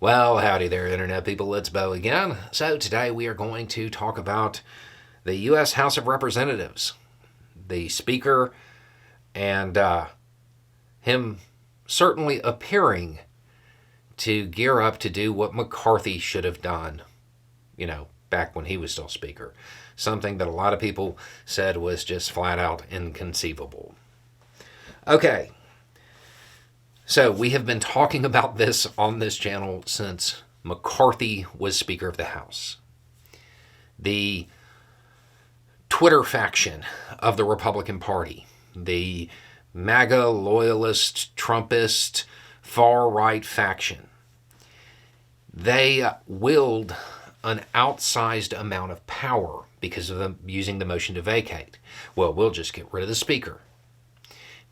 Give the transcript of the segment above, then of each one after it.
Well, howdy there, Internet people. It's Bo again. So, today we are going to talk about the U.S. House of Representatives, the Speaker, and him certainly appearing to gear up to do what McCarthy should have done, back when he was still Speaker. Something that a lot of people said was just flat out inconceivable. Okay, so we have been talking about this on this channel since McCarthy was Speaker of the House. The Twitter faction of the Republican Party, the MAGA loyalist, Trumpist, far-right faction, they willed an outsized amount of power because of them using the motion to vacate. Well, we'll just get rid of the Speaker.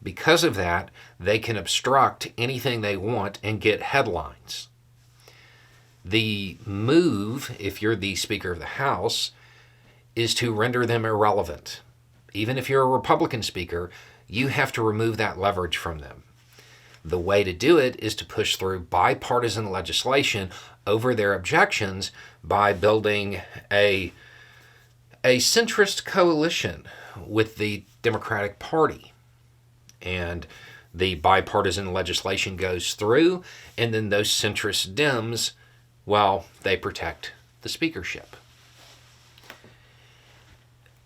Because of that, they can obstruct anything they want and get headlines. The move, if you're the Speaker of the House, is to render them irrelevant. Even if you're a Republican Speaker, you have to remove that leverage from them. The way to do it is to push through bipartisan legislation over their objections by building a centrist coalition with the Democratic Party. And the bipartisan legislation goes through, and then those centrist Dems, well, they protect the speakership.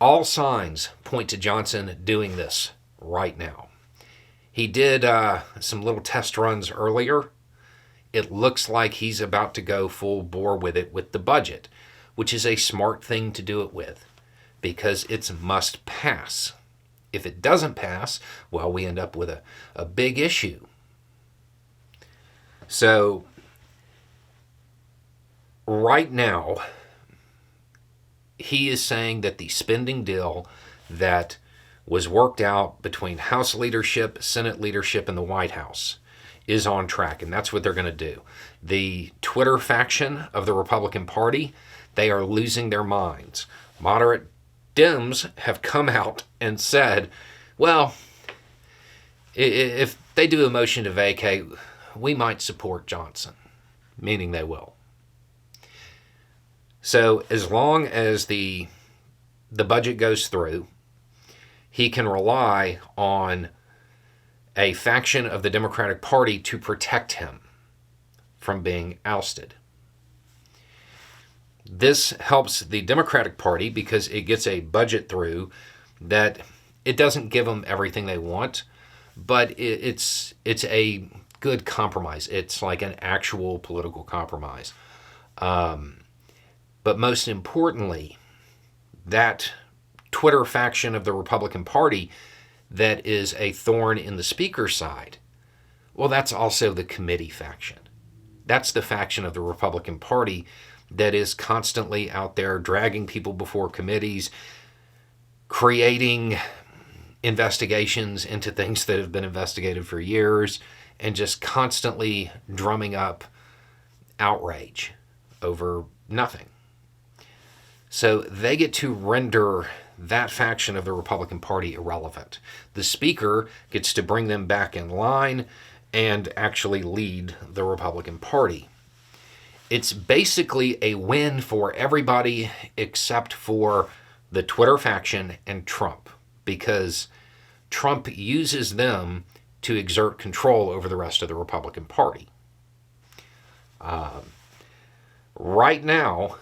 All signs point to Johnson doing this right now. He did some little test runs earlier. It looks like he's about to go full bore with it with the budget, which is a smart thing to do it with, because it's must pass. If it doesn't pass, well, we end up with a big issue. So, right now, he is saying that the spending deal that was worked out between House leadership, Senate leadership, and the White House is on track, and that's what they're going to do. The Twitter faction of the Republican Party, they are losing their minds. Moderate Dems have come out and said, well, if they do a motion to vacate, we might support Johnson, meaning they will. So as long as the budget goes through, he can rely on a faction of the Democratic Party to protect him from being ousted. This helps the Democratic Party because it gets a budget through that it doesn't give them everything they want, but it's a good compromise. It's like an actual political compromise. But most importantly, that Twitter faction of the Republican Party that is a thorn in the Speaker's side, well, that's also the committee faction. That's the faction of the Republican Party that is constantly out there dragging people before committees, creating investigations into things that have been investigated for years, and just constantly drumming up outrage over nothing. So they get to render that faction of the Republican Party irrelevant. The Speaker gets to bring them back in line and actually lead the Republican Party. It's basically a win for everybody except for the Twitter faction and Trump, because Trump uses them to exert control over the rest of the Republican Party. Right now,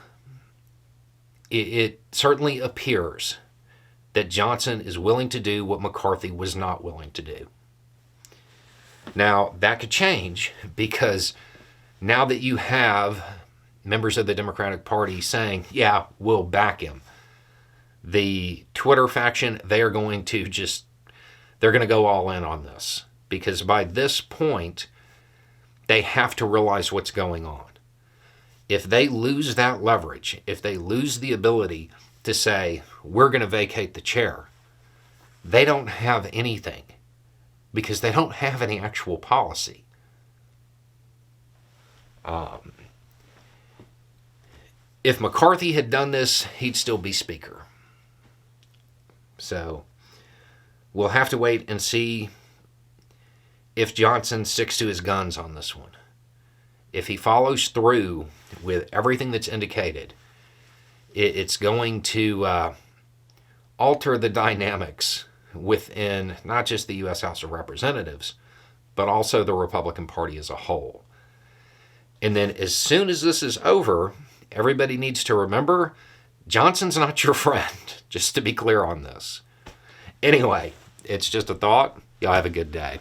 it certainly appears that Johnson is willing to do what McCarthy was not willing to do. Now, that could change because now that you have members of the Democratic Party saying, yeah, we'll back him, the Twitter faction, they're going to go all in on this. Because by this point, they have to realize what's going on. If they lose that leverage, if they lose the ability to say, we're going to vacate the chair, they don't have anything because they don't have any actual policy. If McCarthy had done this, he'd still be Speaker. So we'll have to wait and see if Johnson sticks to his guns on this one. if he follows through with everything that's indicated, it's going to alter the dynamics within not just the U.S. House of Representatives, but also the Republican Party as a whole. And then as soon as this is over, everybody needs to remember Johnson's not your friend, just to be clear on this. Anyway, it's just a thought. Y'all have a good day.